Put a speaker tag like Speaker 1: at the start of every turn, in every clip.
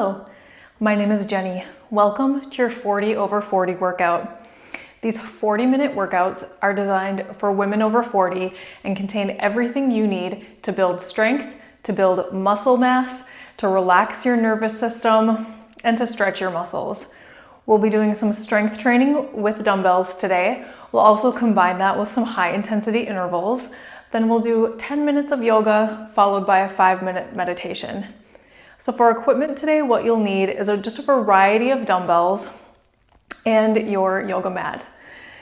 Speaker 1: Hello, my name is Jenny. Welcome to your 40 over 40 workout. These 40-minute workouts are designed for women over 40 and contain everything you need to build strength, to build muscle mass, to relax your nervous system, and to stretch your muscles. We'll be doing some strength training with dumbbells today. We'll also combine that with some high-intensity intervals. Then we'll do 10 minutes of yoga followed by a 5-minute meditation. So for equipment today, what you'll need is just a variety of dumbbells and your yoga mat.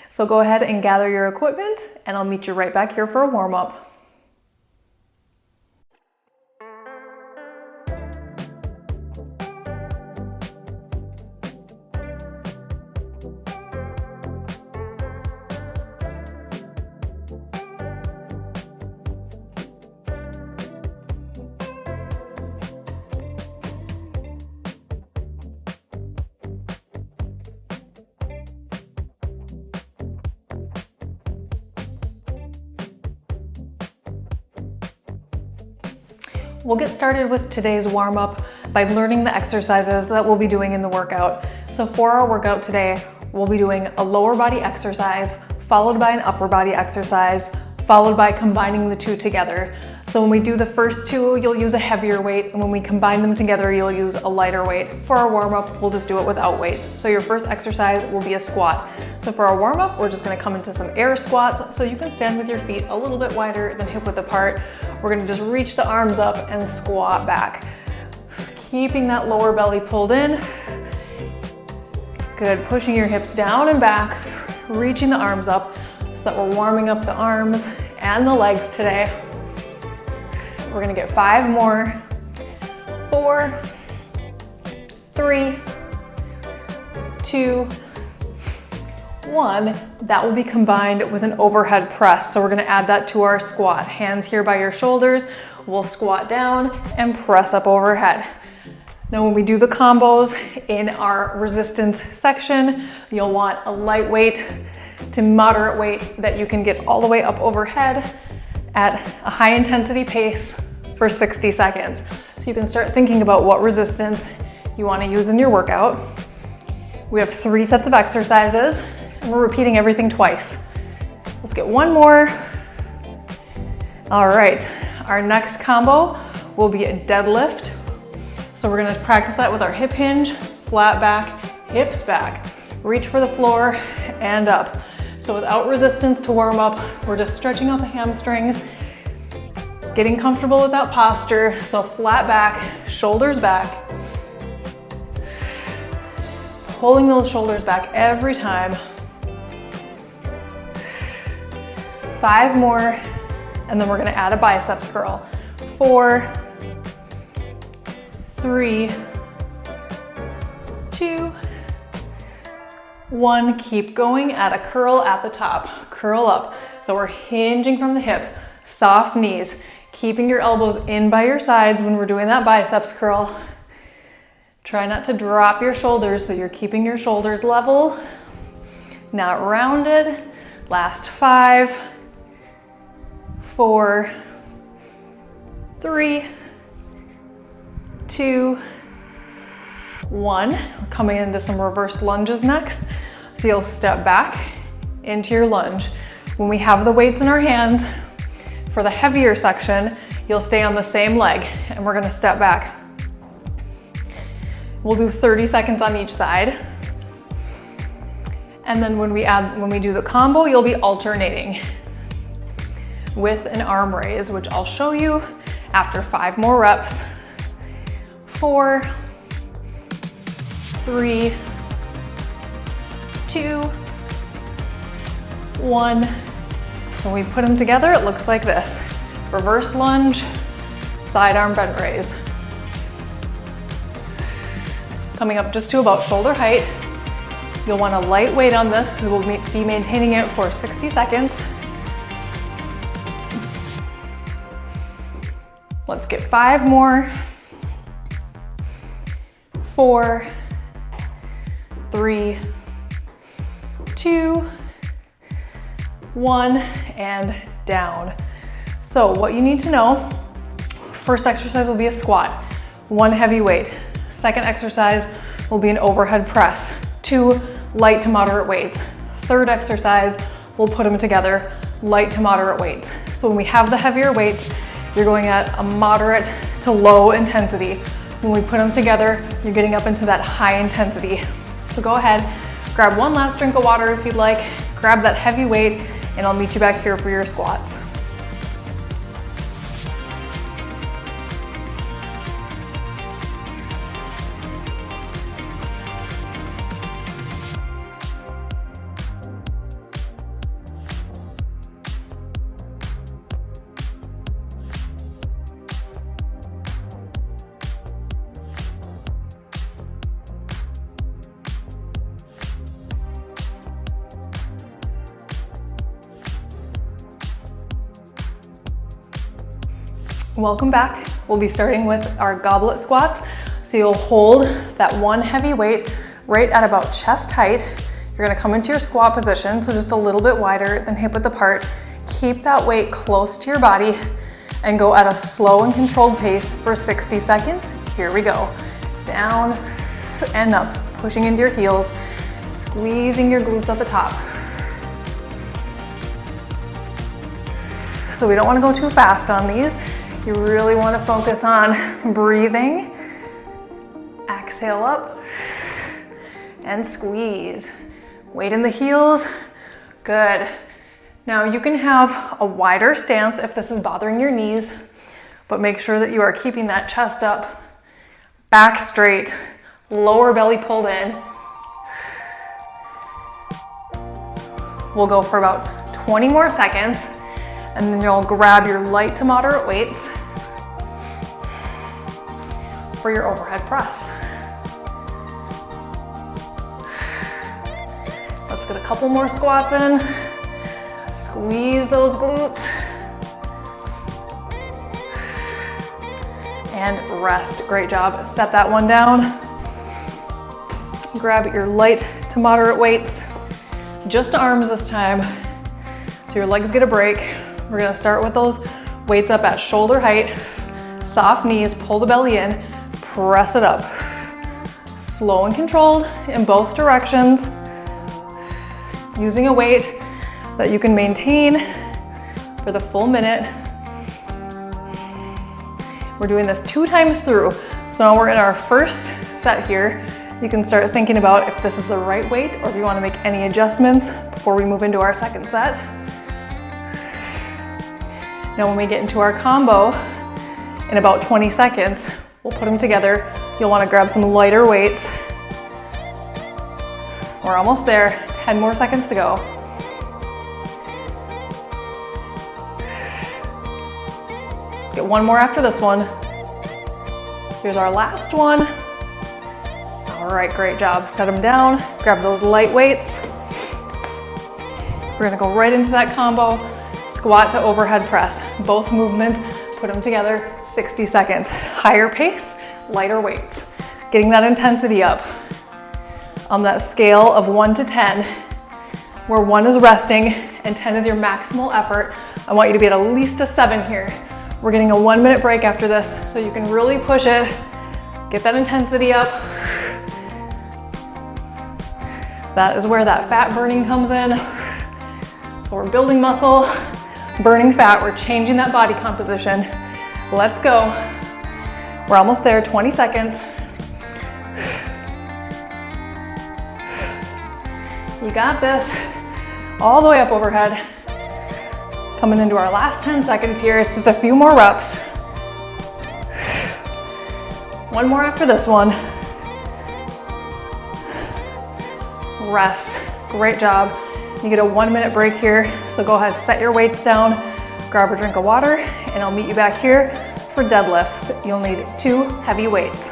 Speaker 1: So go ahead and gather your equipment and I'll meet you right back here for a warm-up. We'll get started with today's warm-up by learning the exercises that we'll be doing in the workout. So for our workout today, we'll be doing a lower body exercise, followed by an upper body exercise, followed by combining the two together. So when we do the first two, you'll use a heavier weight, and when we combine them together, you'll use a lighter weight. For our warm-up, we'll just do it without weights. So your first exercise will be a squat. So for our warm-up, we're just gonna come into some air squats, so you can stand with your feet a little bit wider than hip width apart. We're gonna just reach the arms up and squat back. Keeping that lower belly pulled in. Good, pushing your hips down and back, reaching the arms up so that we're warming up the arms and the legs today. We're gonna get 5 more. 4, 3, 2, 1. That will be combined with an overhead press. So we're gonna add that to our squat. Hands here by your shoulders. We'll squat down and press up overhead. Now when we do the combos in our resistance section, you'll want a lightweight to moderate weight that you can get all the way up overhead at a high intensity pace for 60 seconds. So you can start thinking about what resistance you want to use in your workout. We have 3 sets of exercises and we're repeating everything twice. Let's get 1 more. All right, our next combo will be a deadlift. So we're gonna practice that with our hip hinge, flat back, hips back. Reach for the floor and up. So without resistance to warm up, we're just stretching out the hamstrings, getting comfortable with that posture. So flat back, shoulders back. Pulling those shoulders back every time. 5 more, and then we're gonna add a biceps curl. 4, 3, 2, 1. Keep going, add a curl at the top. Curl up. So we're hinging from the hip, soft knees, keeping your elbows in by your sides when we're doing that biceps curl. Try not to drop your shoulders so you're keeping your shoulders level, not rounded. Last 5, 4, 3, 2, 1. We're coming into some reverse lunges next. So you'll step back into your lunge. When we have the weights in our hands, for the heavier section, you'll stay on the same leg and we're gonna step back. We'll do 30 seconds on each side. And then when we do the combo, you'll be alternating with an arm raise, which I'll show you after 5 more reps. 4, 3, 2, 1. When we put them together, it looks like this. Reverse lunge, side arm bent raise. Coming up just to about shoulder height. You'll want a light weight on this because we'll be maintaining it for 60 seconds. Let's get 5 more. 4, 3, 2, 1, and down. So what you need to know, first exercise will be a squat, 1 heavy weight. Second exercise will be an overhead press, 2 light to moderate weights. Third exercise, we'll put them together, light to moderate weights. So when we have the heavier weights, you're going at a moderate to low intensity. When we put them together, you're getting up into that high intensity. So go ahead, grab one last drink of water if you'd like, grab that heavy weight, and I'll meet you back here for your squats. Welcome back. We'll be starting with our goblet squats. So you'll hold that one heavy weight right at about chest height. You're gonna come into your squat position, so just a little bit wider than hip width apart. Keep that weight close to your body and go at a slow and controlled pace for 60 seconds. Here we go. Down and up, pushing into your heels, squeezing your glutes at the top. So we don't wanna go too fast on these. You really want to focus on breathing. Exhale up and squeeze. Weight in the heels. Good. Now you can have a wider stance if this is bothering your knees, but make sure that you are keeping that chest up, back straight, lower belly pulled in. We'll go for about 20 more seconds. And then you'll grab your light to moderate weights for your overhead press. Let's get a couple more squats in. Squeeze those glutes. And rest. Great job. Set that one down. Grab your light to moderate weights. Just arms this time, so your legs get a break. We're gonna start with those weights up at shoulder height, soft knees, pull the belly in, press it up. Slow and controlled in both directions, using a weight that you can maintain for the full minute. We're doing this 2 times through. So now we're in our first set here. You can start thinking about if this is the right weight or if you wanna make any adjustments before we move into our second set. Now when we get into our combo, in about 20 seconds, we'll put them together. You'll want to grab some lighter weights. We're almost there, 10 more seconds to go. Let's get one more after this one. Here's our last one. All right, great job. Set them down, grab those light weights. We're gonna go right into that combo. Squat to overhead press. Both movements, put them together, 60 seconds. Higher pace, lighter weights. Getting that intensity up. On that scale of 1 to 10, where 1 is resting and 10 is your maximal effort, I want you to be at least a 7 here. We're getting a 1-minute break after this, so you can really push it, get that intensity up. That is where that fat burning comes in. So we're building muscle, burning fat, we're changing that body composition. Let's go. We're almost there, 20 seconds. You got this. All the way up overhead. Coming into our last 10 seconds here. It's just a few more reps. One more after this one. Rest. Great job. You get a 1-minute break here, so go ahead, set your weights down, grab a drink of water, and I'll meet you back here for deadlifts. You'll need 2 heavy weights.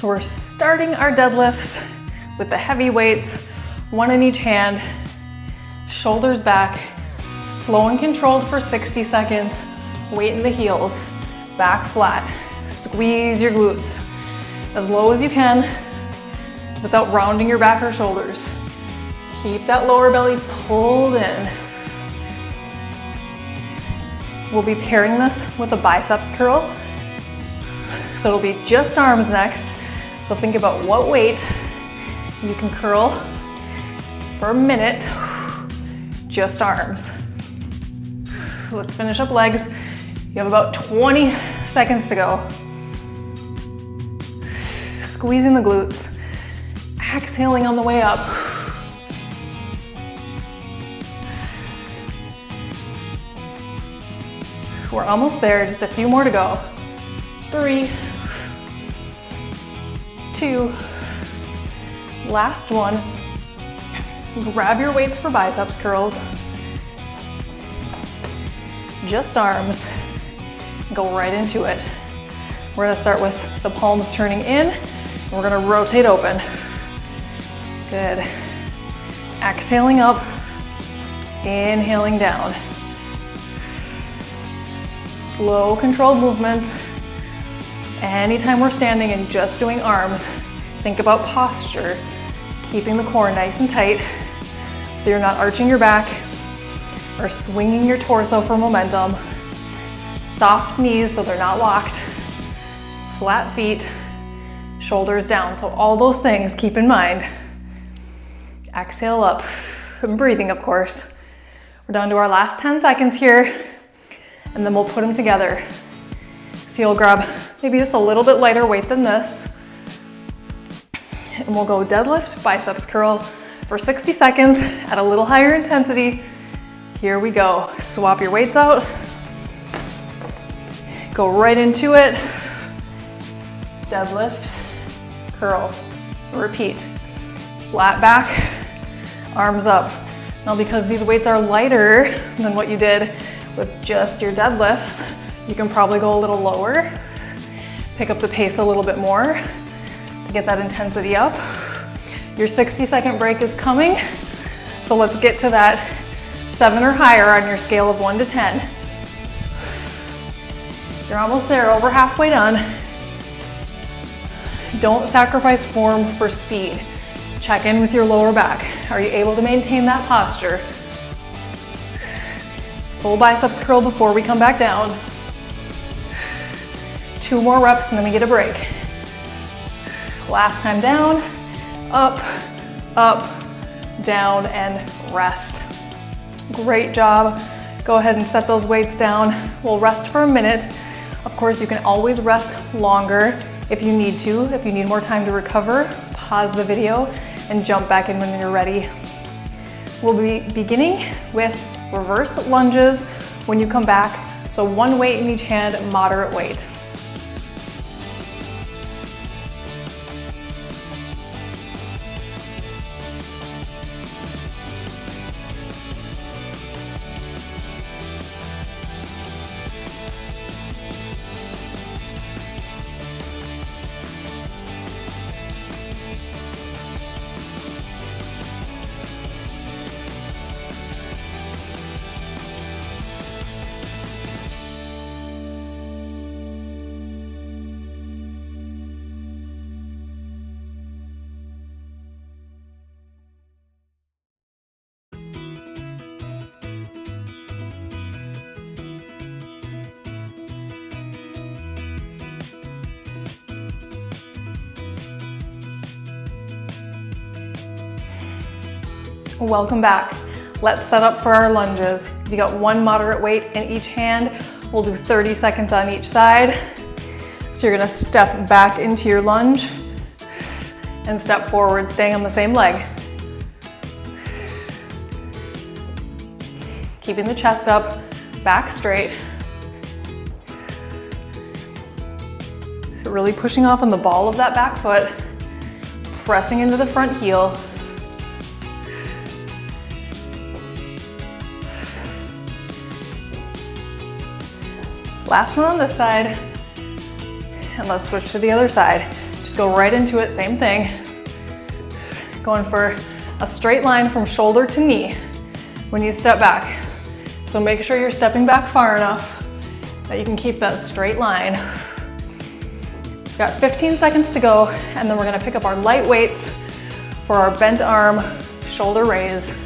Speaker 1: So we're starting our deadlifts with the heavy weights, one in each hand, shoulders back, slow and controlled for 60 seconds, weight in the heels, back flat, squeeze your glutes as low as you can without rounding your back or shoulders. Keep that lower belly pulled in. We'll be pairing this with a biceps curl. So it'll be just arms next. So think about what weight you can curl for a minute, just arms. Let's finish up legs. You have about 20 seconds to go. Squeezing the glutes, exhaling on the way up. We're almost there, just a few more to go. 3, 2, last one. Grab your weights for biceps curls. Just arms. Go right into it. We're gonna start with the palms turning in, and we're gonna rotate open. Good. Exhaling up, inhaling down. Slow, controlled movements. Anytime we're standing and just doing arms, think about posture, keeping the core nice and tight so you're not arching your back or swinging your torso for momentum. Soft knees so they're not locked. Flat feet, shoulders down. So all those things keep in mind. Exhale up, and breathing of course. We're down to our last 10 seconds here, and then we'll put them together. So you'll grab maybe just a little bit lighter weight than this, and we'll go deadlift, biceps curl for 60 seconds at a little higher intensity. Here we go. Swap your weights out. Go right into it. Deadlift, curl, repeat. Flat back, arms up. Now because these weights are lighter than what you did with just your deadlifts, you can probably go a little lower, pick up the pace a little bit more to get that intensity up. Your 60-second break is coming, so let's get to that 7 or higher on your scale of 1 to 10. You're almost there, over halfway done. Don't sacrifice form for speed. Check in with your lower back. Are you able to maintain that posture? Full biceps curl before we come back down. 2 more reps and then we get a break. Last time down, up, up, down, and rest. Great job. Go ahead and set those weights down. We'll rest for a minute. Of course, you can always rest longer if you need to. If you need more time to recover, pause the video and jump back in when you're ready. We'll be beginning with reverse lunges when you come back. So 1 weight in each hand, moderate weight. Welcome back. Let's set up for our lunges. You got 1 moderate weight in each hand. We'll do 30 seconds on each side. So you're gonna step back into your lunge and step forward, staying on the same leg. Keeping the chest up, back straight. Really pushing off on the ball of that back foot, pressing into the front heel. Last one on this side. And let's switch to the other side. Just go right into it, same thing. Going for a straight line from shoulder to knee when you step back. So make sure you're stepping back far enough that you can keep that straight line. We've got 15 seconds to go, and then we're gonna pick up our light weights for our bent arm shoulder raise.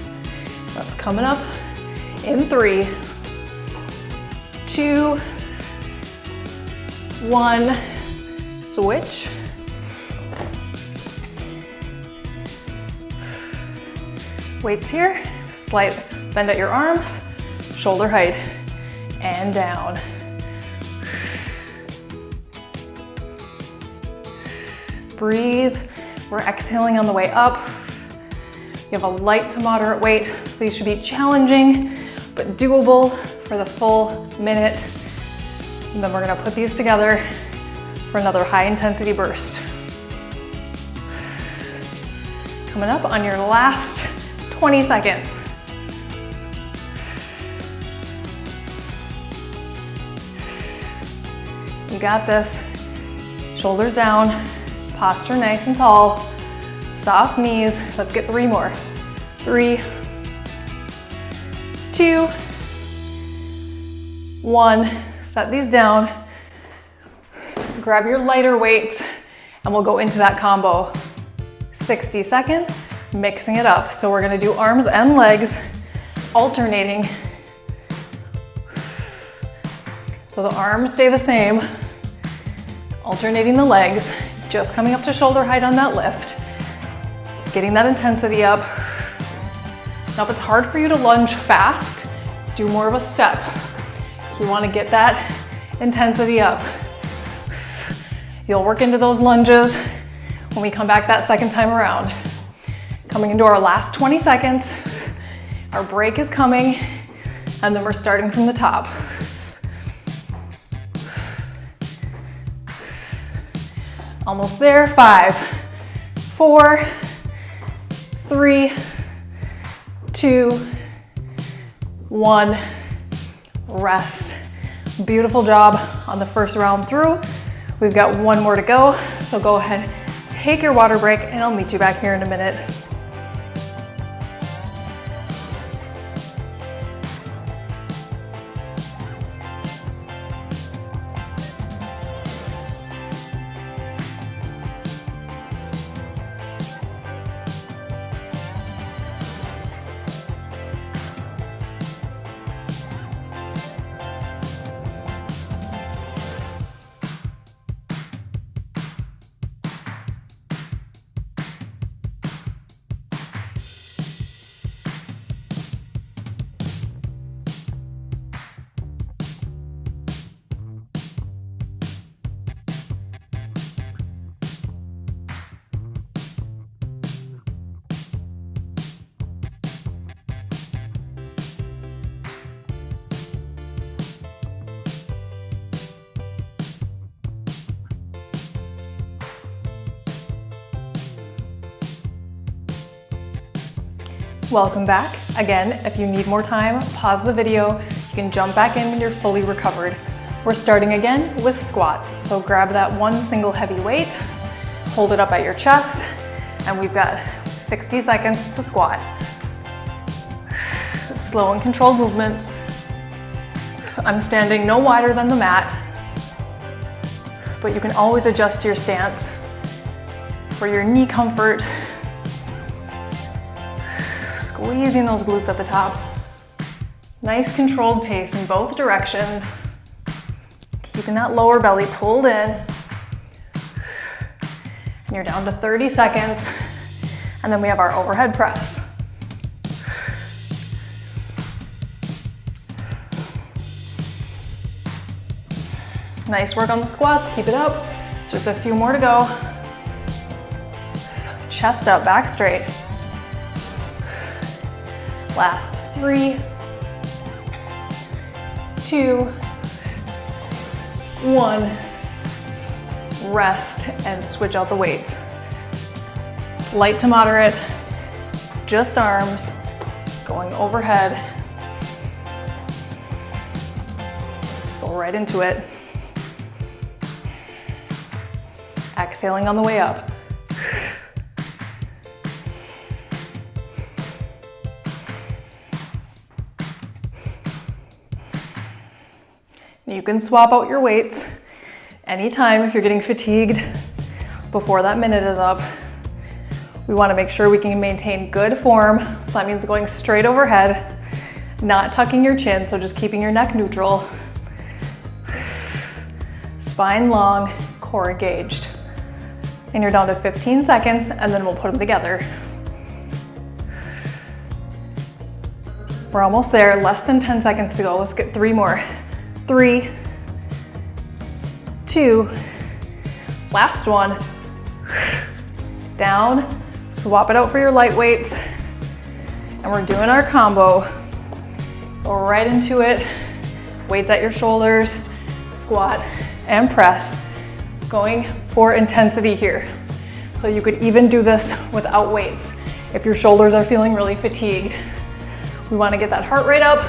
Speaker 1: That's coming up in 3, 2, 1, switch. Weights here, slight bend at your arms, shoulder height, and down. Breathe. We're exhaling on the way up. You have a light to moderate weight, so these should be challenging, but doable for the full minute. And then we're gonna put these together for another high intensity burst. Coming up on your last 20 seconds. You got this. Shoulders down, posture nice and tall, soft knees. Let's get 3 more. 3, 2, 1. Set these down. Grab your lighter weights and we'll go into that combo. 60 seconds, mixing it up. So we're gonna do arms and legs, alternating. So the arms stay the same, alternating the legs, just coming up to shoulder height on that lift, getting that intensity up. Now if it's hard for you to lunge fast, do more of a step. So we wanna get that intensity up. You'll work into those lunges when we come back that second time around. Coming into our last 20 seconds, our break is coming, and then we're starting from the top. Almost there. 5, 4, 3, 2, 1. Rest. Beautiful job on the first round through. We've got 1 more to go, so go ahead, take your water break, and I'll meet you back here in a minute. Welcome back. Again, if you need more time, pause the video. You can jump back in when you're fully recovered. We're starting again with squats. So grab that one single heavy weight, hold it up at your chest, and we've got 60 seconds to squat. Slow and controlled movements. I'm standing no wider than the mat, but you can always adjust your stance for your knee comfort. Squeezing those glutes at the top. Nice controlled pace in both directions. Keeping that lower belly pulled in. And you're down to 30 seconds. And then we have our overhead press. Nice work on the squats, keep it up. Just a few more to go. Chest up, back straight. Last 3, 2, 1. Rest and switch out the weights. Light to moderate, just arms, going overhead. Let's go right into it. Exhaling on the way up. You can swap out your weights anytime if you're getting fatigued before that minute is up. We want to make sure we can maintain good form. So that means going straight overhead, not tucking your chin, so just keeping your neck neutral. Spine long, core engaged. And you're down to 15 seconds, and then we'll put them together. We're almost there, less than 10 seconds to go. Let's get 3 more. 3, 2, last one. Down, swap it out for your light weights. And we're doing our combo. Go right into it. Weights at your shoulders, squat and press. Going for intensity here. So you could even do this without weights if your shoulders are feeling really fatigued. We want to get that heart rate up,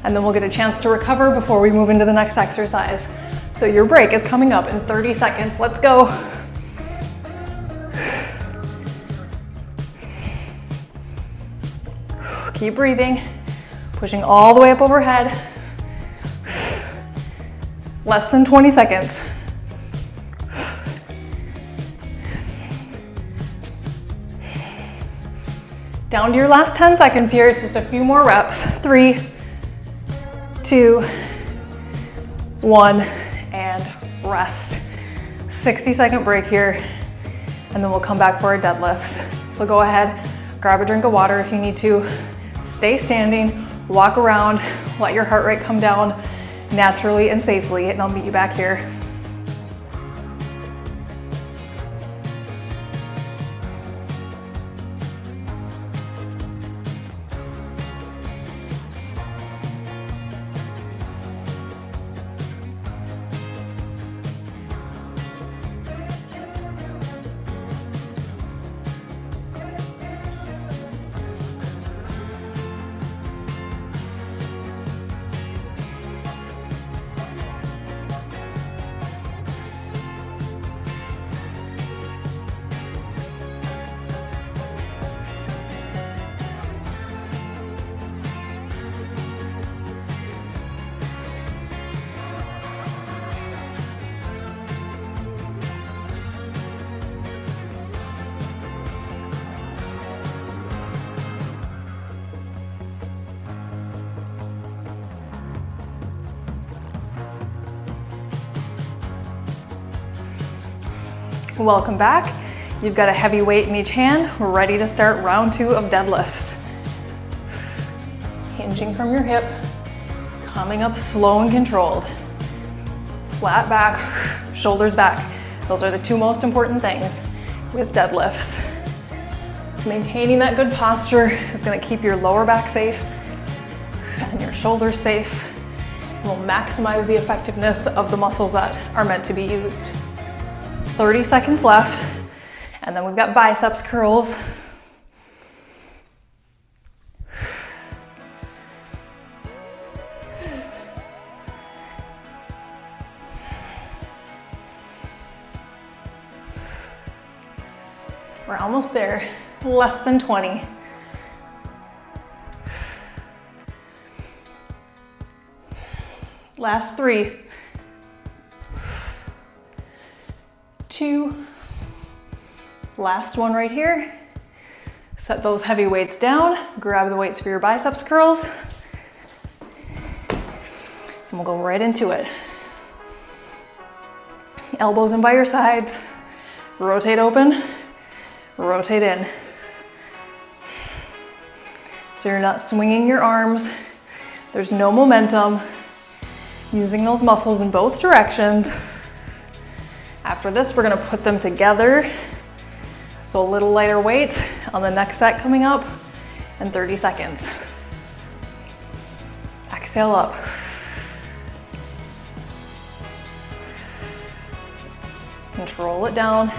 Speaker 1: and then we'll get a chance to recover before we move into the next exercise. So your break is coming up in 30 seconds. Let's go. Keep breathing, pushing all the way up overhead. Less than 20 seconds. Down to your last 10 seconds here. It's just a few more reps. 3, 2, 1, and rest. 60-second break here, and then we'll come back for our deadlifts. So go ahead, grab a drink of water if you need to. Stay standing, walk around, let your heart rate come down naturally and safely, and I'll meet you back here. Welcome back. You've got a heavy weight in each hand. We're ready to start round 2 of deadlifts. Hinging from your hip, coming up slow and controlled. Flat back, shoulders back. Those are the 2 most important things with deadlifts. Maintaining that good posture is going to keep your lower back safe and your shoulders safe. We'll maximize the effectiveness of the muscles that are meant to be used. 30 seconds left, and then we've got biceps curls. We're almost there, less than 20. Last 3. 2, last one right here. Set those heavy weights down, grab the weights for your biceps curls, and we'll go right into it. Elbows in by your sides, rotate open, rotate in. So you're not swinging your arms, there's no momentum, using those muscles in both directions. After this, we're gonna put them together. So a little lighter weight on the next set coming up in 30 seconds. Exhale up. Control it down.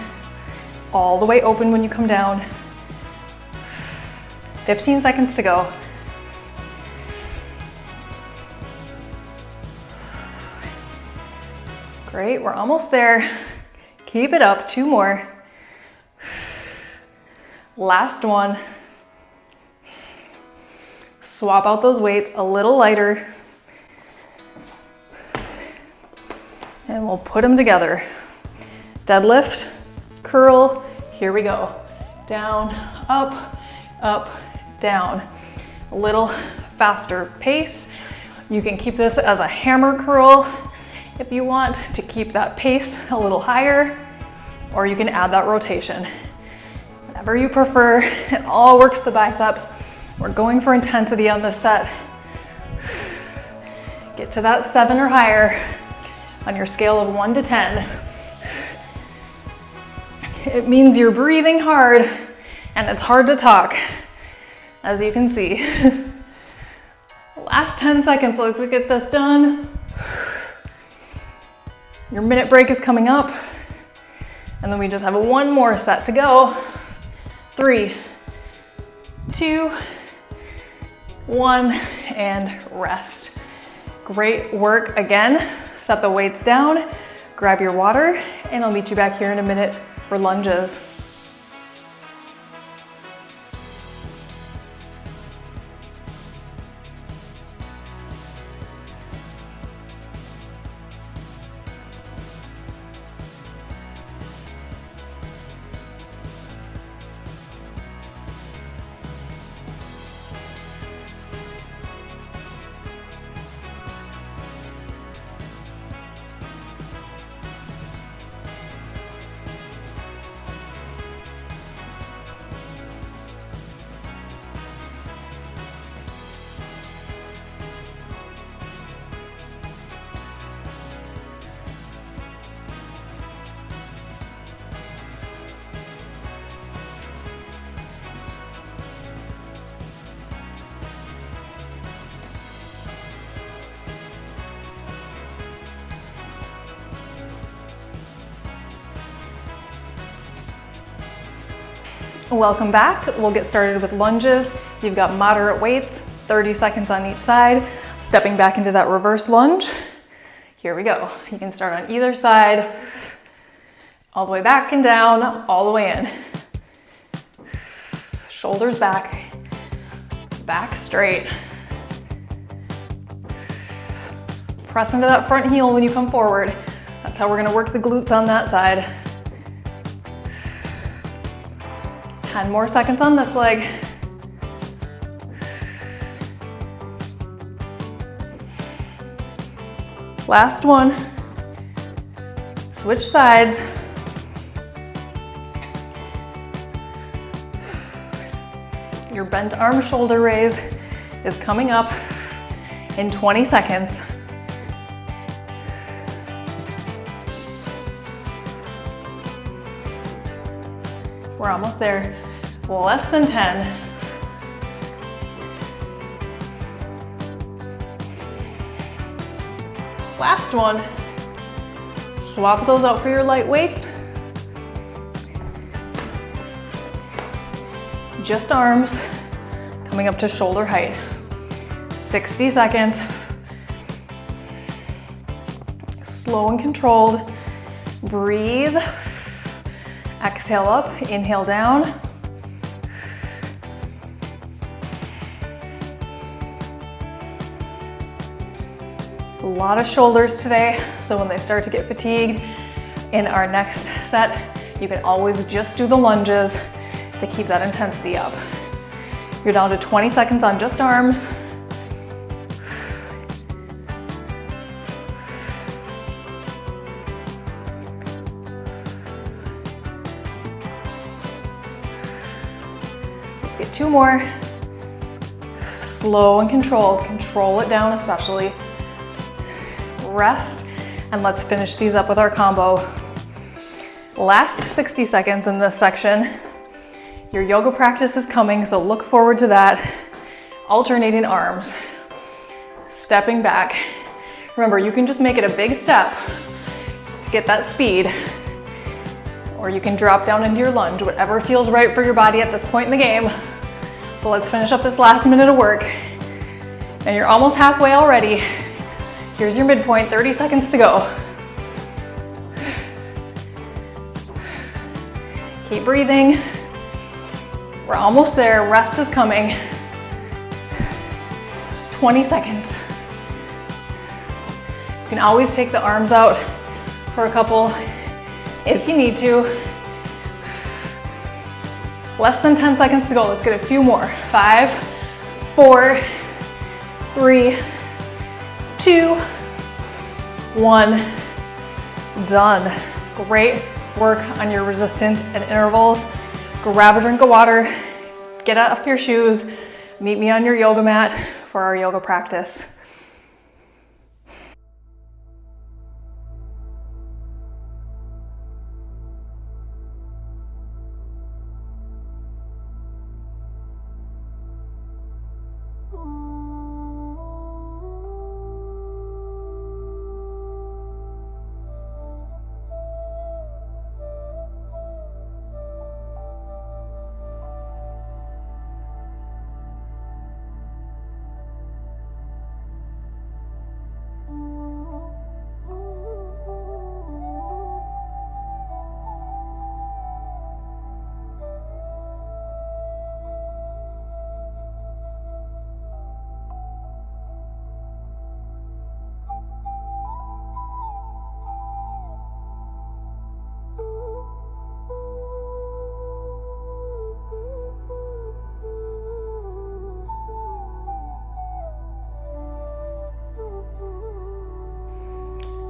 Speaker 1: All the way open when you come down. 15 seconds to go. Great, we're almost there. Keep it up, 2 more. Last one. Swap out those weights a little lighter. And we'll put them together. Deadlift, curl, here we go. Down, up, up, down. A little faster pace. You can keep this as a hammer curl if you want to keep that pace a little higher, or you can add that rotation. Whatever you prefer, it all works the biceps. We're going for intensity on this set. Get to that 7 or higher on your scale of 1 to 10. It means you're breathing hard and it's hard to talk, as you can see. Last 10 seconds, let's get this done. Your minute break is coming up, and then we just have 1 more set to go. 3, 2, 1, and rest. Great work again. Set the weights down, grab your water, and I'll meet you back here in a minute for lunges. Welcome back. We'll get started with lunges. You've got moderate weights, 30 seconds on each side. Stepping back into that reverse lunge. Here we go. You can start on either side, all the way back and down, all the way in. Shoulders back, back straight. Press into that front heel when you come forward. That's how we're gonna work the glutes on that side. 10 more seconds on this leg. Last one. Switch sides. Your bent arm shoulder raise is coming up in 20 seconds. We're almost there. Less than 10. Last one. Swap those out for your light weights. Just arms coming up to shoulder height. 60 seconds. Slow and controlled. Breathe. Exhale up, inhale down. A lot of shoulders today, so when they start to get fatigued in our next set, you can always just do the lunges to keep that intensity up. You're down to 20 seconds on just arms. Let's get 2 more. Slow and controlled. Control it down especially. Rest, and let's finish these up with our combo. Last 60 seconds in this section. Your yoga practice is coming, so look forward to that. Alternating arms, stepping back. Remember, you can just make it a big step to get that speed, or you can drop down into your lunge, whatever feels right for your body at this point in the game. But let's finish up this last minute of work. And you're almost halfway already. Here's your midpoint, 30 seconds to go. Keep breathing. We're almost there. Rest is coming. 20 seconds. You can always take the arms out for a couple if you need to. Less than 10 seconds to go. Let's get a few more. 5, 4, 3, 2, 1. Done. Great work on your resistance and intervals. Grab a drink of water, get off your shoes, meet me on your yoga mat for our yoga practice.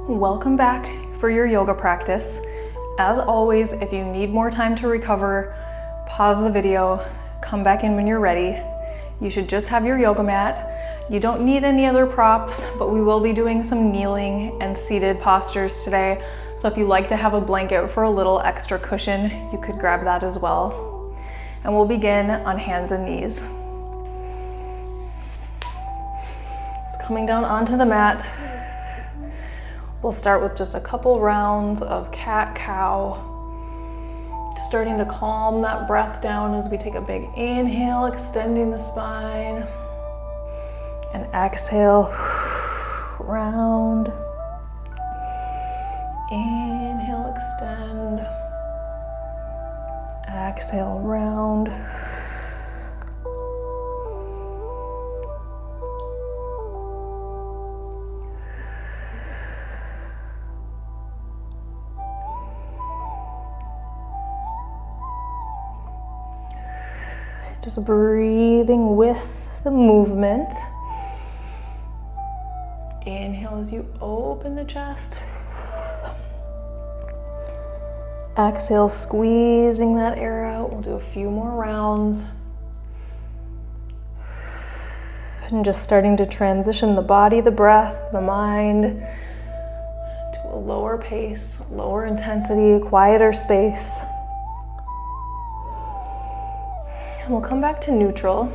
Speaker 1: Welcome back for your yoga practice. As always, if you need more time to recover, pause the video, come back in when you're ready. You should just have your yoga mat. You don't need any other props, but we will be doing some kneeling and seated postures today. So if you like to have a blanket for a little extra cushion, you could grab that as well. And we'll begin on hands and knees. Just coming down onto the mat. We'll start with just a couple rounds of cat-cow. Just starting to calm that breath down as we take a big inhale, extending the spine. And exhale, round. Inhale, extend. Exhale, round. Just breathing with the movement. Inhale as you open the chest. Exhale, squeezing that air out. We'll do a few more rounds. And just starting to transition the body, the breath, the mind to a lower pace, lower intensity, quieter space. And we'll come back to neutral.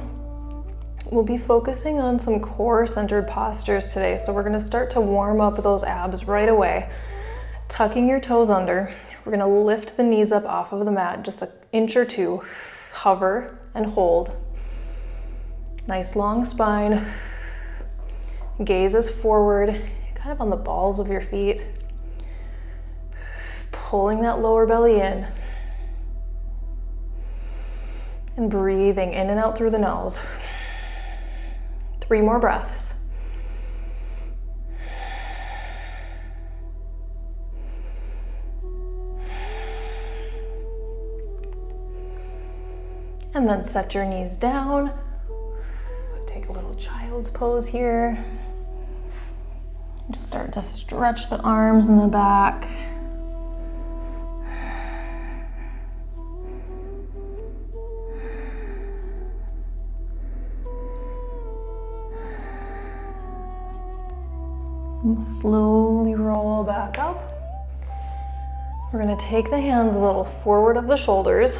Speaker 1: We'll be focusing on some core-centered postures today. So we're gonna start to warm up those abs right away. Tucking your toes under. We're gonna lift the knees up off of the mat, just an inch or two. Hover and hold. Nice long spine. Gaze is forward, kind of on the balls of your feet. Pulling that lower belly in. And breathing in and out through the nose. 3 more breaths. And then set your knees down. Take a little child's pose here. Just start to stretch the arms in the back. We'll slowly roll back up. We're going to take the hands a little forward of the shoulders.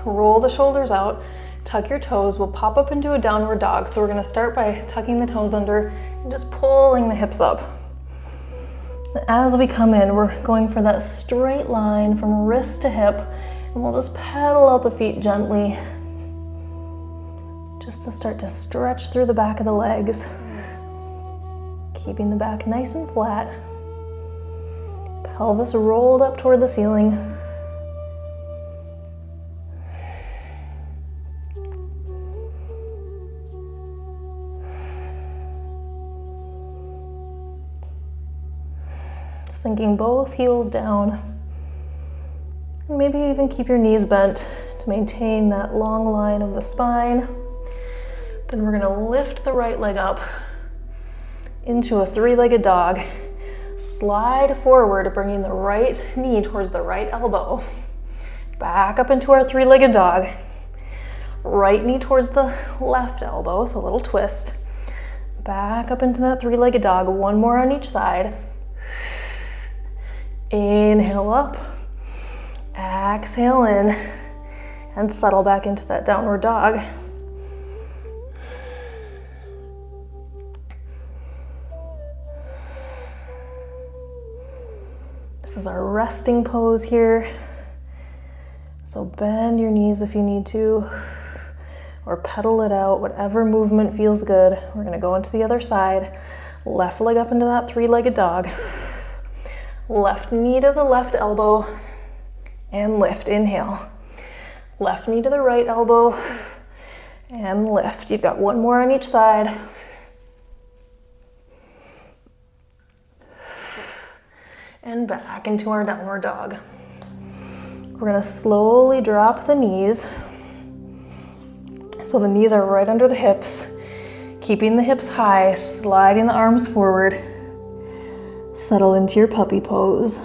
Speaker 1: Roll the shoulders out. Tuck your toes. We'll pop up into a downward dog. So we're going to start by tucking the toes under and just pulling the hips up. As we come in, we're going for that straight line from wrist to hip. And we'll just pedal out the feet gently. Just to start to stretch through the back of the legs. Keeping the back nice and flat. Pelvis rolled up toward the ceiling. Sinking both heels down. And maybe even keep your knees bent to maintain that long line of the spine. Then we're gonna lift the right leg up into a three-legged dog. Slide forward, bringing the right knee towards the right elbow. Back up into our three-legged dog. Right knee towards the left elbow, so a little twist. Back up into that three-legged dog. One more on each side. Inhale up. Exhale in. And settle back into that downward dog. This is our resting pose here. So bend your knees if you need to, or pedal it out, whatever movement feels good. We're gonna go into the other side. Left leg up into that three-legged dog. Left knee to the left elbow and lift, inhale. Left knee to the right elbow and lift. You've got one more on each side. And back into our downward dog. We're gonna slowly drop the knees. So the knees are right under the hips. Keeping the hips high, sliding the arms forward. Settle into your puppy pose.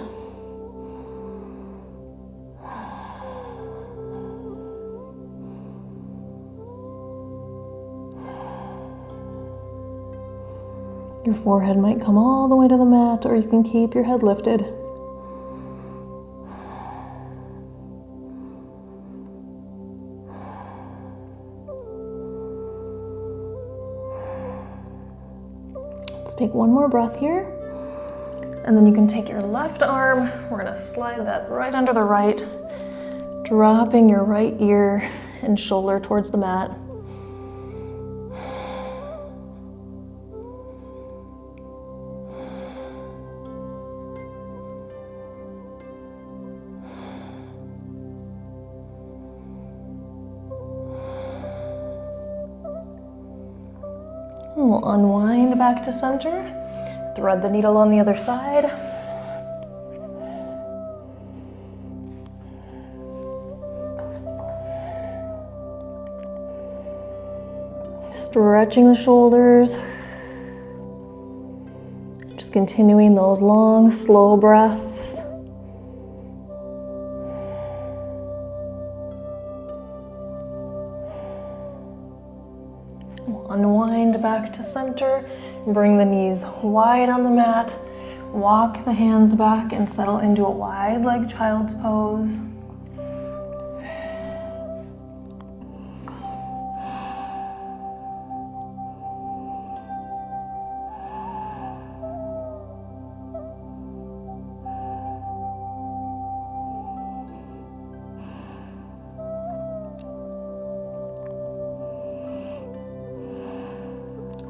Speaker 1: Your forehead might come all the way to the mat, or you can keep your head lifted. Let's take one more breath here. And then you can take your left arm. We're gonna slide that right under the right, dropping your right ear and shoulder towards the mat. And we'll unwind back to center. Thread the needle on the other side. Stretching the shoulders. Just continuing those long, slow breaths. We'll unwind back to center. Bring the knees wide on the mat. Walk the hands back and settle into a wide leg child's pose.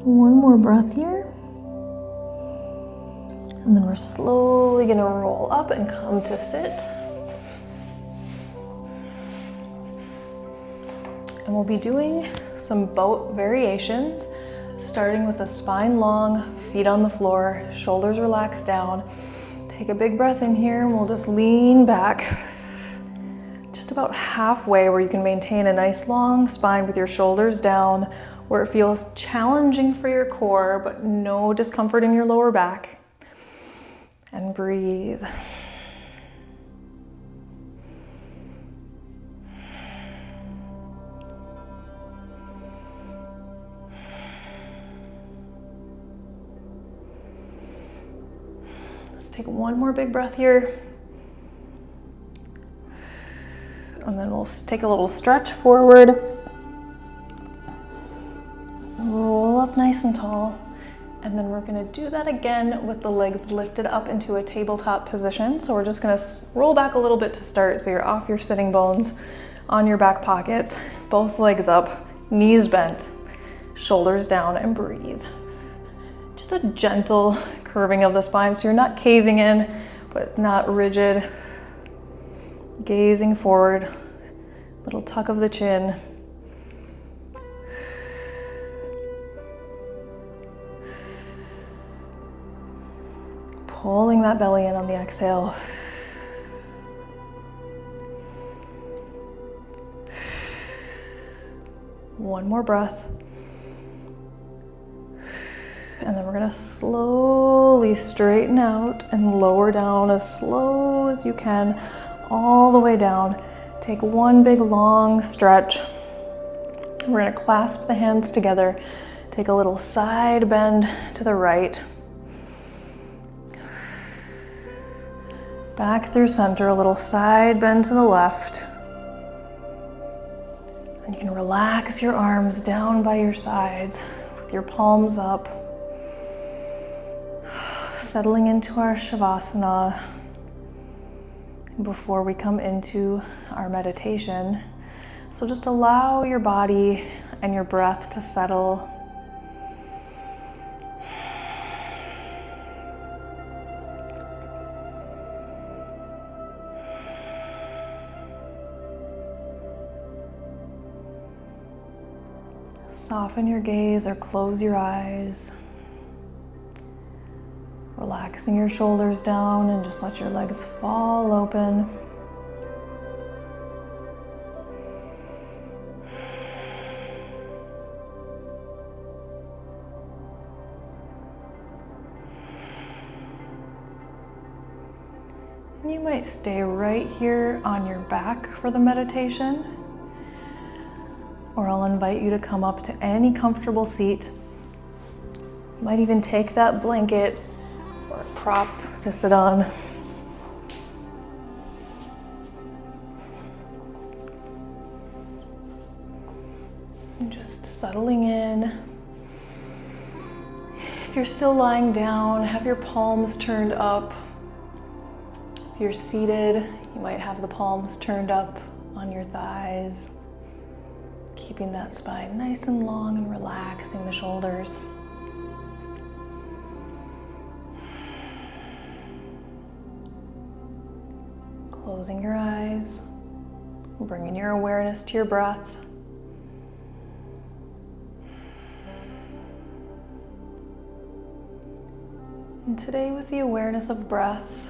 Speaker 1: One more breath here. And then we're slowly gonna roll up and come to sit. And we'll be doing some boat variations, starting with the spine long, feet on the floor, shoulders relaxed down. Take a big breath in here and we'll just lean back just about halfway where you can maintain a nice long spine with your shoulders down, where it feels challenging for your core, but no discomfort in your lower back. And breathe. Let's take one more big breath here. And then we'll take a little stretch forward. Roll up nice and tall. And then we're gonna do that again with the legs lifted up into a tabletop position. So we're just gonna roll back a little bit to start, so you're off your sitting bones, on your back pockets, both legs up, knees bent, shoulders down, and breathe. Just a gentle curving of the spine, so you're not caving in, but it's not rigid. Gazing forward, little tuck of the chin. Pulling that belly in on the exhale. One more breath. And then we're gonna slowly straighten out and lower down as slow as you can, all the way down. Take one big long stretch. We're gonna clasp the hands together. Take a little side bend to the right. Back through center, a little side bend to the left. And you can relax your arms down by your sides with your palms up. Settling into our Shavasana before we come into our meditation. So just allow your body and your breath to settle. Soften your gaze or close your eyes. Relaxing your shoulders down and just let your legs fall open. And you might stay right here on your back for the meditation, or I'll invite you to come up to any comfortable seat. You might even take that blanket or prop to sit on. And just settling in. If you're still lying down, have your palms turned up. If you're seated, you might have the palms turned up on your thighs, keeping that spine nice and long and relaxing the shoulders. Closing your eyes, bringing your awareness to your breath. And today, with the awareness of breath,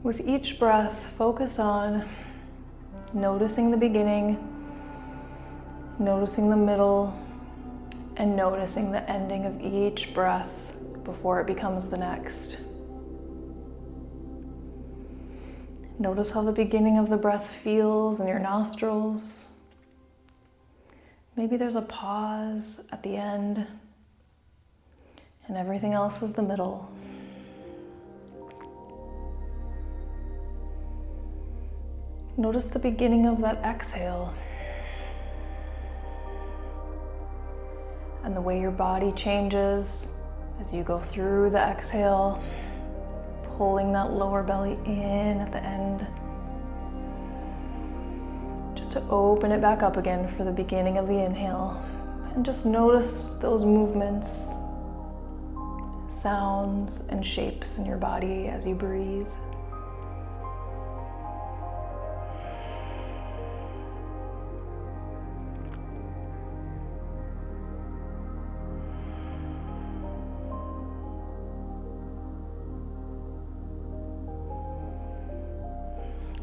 Speaker 1: with each breath, focus on noticing the beginning, noticing the middle, and noticing the ending of each breath before it becomes the next. Notice how the beginning of the breath feels in your nostrils. Maybe there's a pause at the end, and everything else is the middle. Notice the beginning of that exhale and the way your body changes as you go through the exhale, pulling that lower belly in at the end, just to open it back up again for the beginning of the inhale. And just notice those movements, sounds, and shapes in your body as you breathe.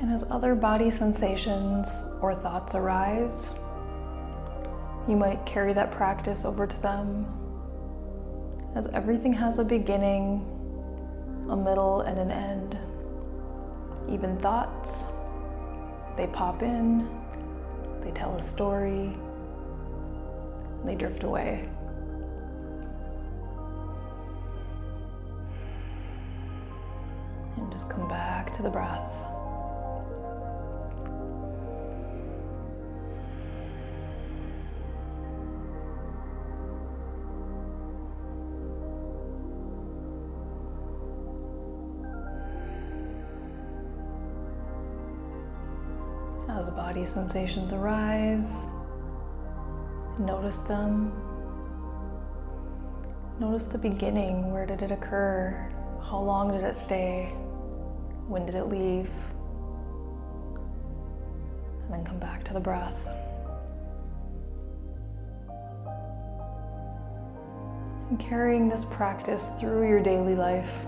Speaker 1: And as other body sensations or thoughts arise, you might carry that practice over to them, as everything has a beginning, a middle, and an end. Even thoughts, they pop in, they tell a story, they drift away. And just come back to the breath. As body sensations arise, notice them. Notice the beginning. Where did it occur? How long did it stay? When did it leave? And then come back to the breath. And carrying this practice through your daily life,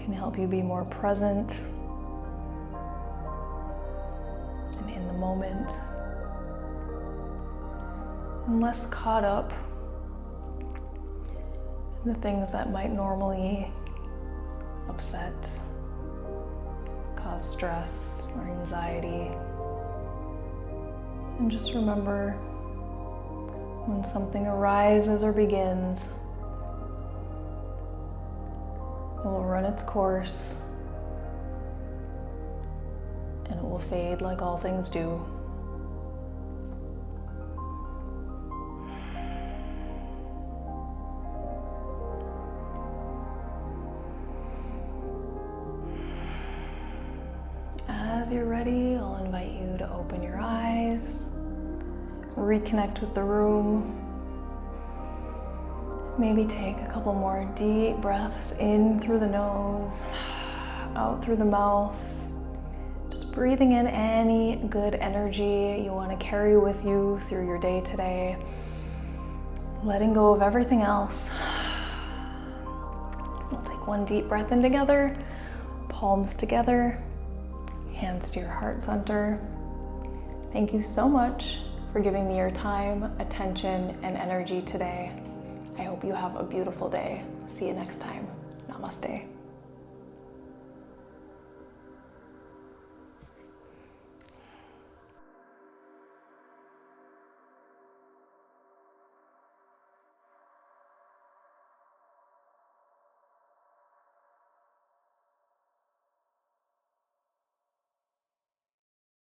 Speaker 1: can help you be more present and in the moment, and less caught up in the things that might normally upset, cause stress or anxiety. And just remember, when something arises or begins, it will run its course and it will fade like all things do. As you're ready, I'll invite you to open your eyes, reconnect with the room. Maybe take a couple more deep breaths in through the nose, out through the mouth. Just breathing in any good energy you want to carry with you through your day today. Letting go of everything else. We'll take one deep breath in together, palms together, hands to your heart center. Thank you so much for giving me your time, attention, and energy today. I hope you have a beautiful day. See you next time. Namaste.